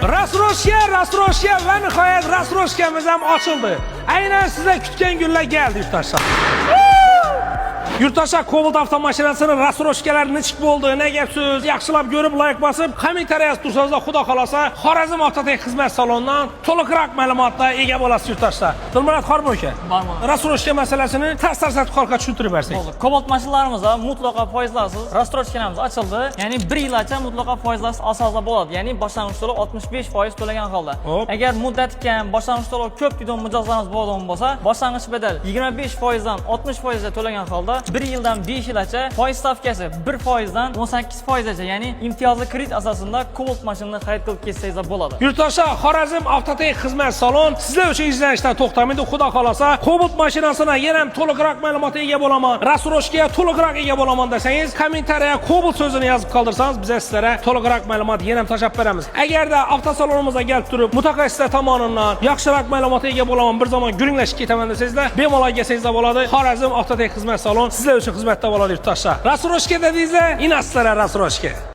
Rastroshka ve nihoyat Rastroshkamiz ham ochildi. Aynan sizlar kutgan kunlar keldi yurtdoshlar. Yurtdoshlar, Cobalt avtomashinasini Rastroshkalar nechik bo'ldi, ne gap so'z, yaxshilab ko'rib like bosib, kommentariy yozib tursangiz, xudo xolasa, Xorazm avtotek xizmat salonidan to'liqroq ma'lumotga ega bo'lasiz yurtdoshlar. Dilmurod Xormo aka, Rastroshka masalasini tasarruf xalqqa tushuntirib bersangiz. Bo'ldi. Cobalt mashinalarimizda mutlaqo foizlarsiz Rastroshkanamiz ochildi. Ya'ni 1 yilgacha mutlaqo foizlarsiz asosda bo'ladi. Ya'ni boshlang'ich to'lov 65% to'lagan holda. Agar muddati kam, boshlang'ich to'lov ko'p degan mijozlarimiz bo'lgan bo'lsa, boshlang'ich bedel 25% dan 60% ga to'lagan holda 1 yildan 5 yilgacha foiz stavkasi 1% dan 18% gacha, ya'ni imtiyozli kredit asosida Cobalt mashinani xarid qilib ketsangiz bo'ladi. Yurtdoshlar, Xorazm avtotek xizmat salon sizlar uchun izlanishdan to'xtamaydi. Xudo xolasa, Cobalt mashinasini yana ham to'liqroq ma'lumotga ega bo'laman, Rastroshkaga to'liqroq ega bo'laman desangiz, kommentariya Cobalt so'zini yozib qoldirsangiz, biz sizlarga to'liqroq ma'lumot yana ham tashlab beramiz. Agarda avtosalonimizga kelib turib, mutaxassislar tomonidan yaxshiroq ma'lumotga ega bo'laman, bir zaman guringlashib ketaman desangizlar, bemalol kelsangiz bo'ladi. Xorazm avtotek xizmat salon sizlar uchun xizmatda bo'ladi yurtdoshlar. Rastroshka dedingizlar, inasizlar Rastroshka.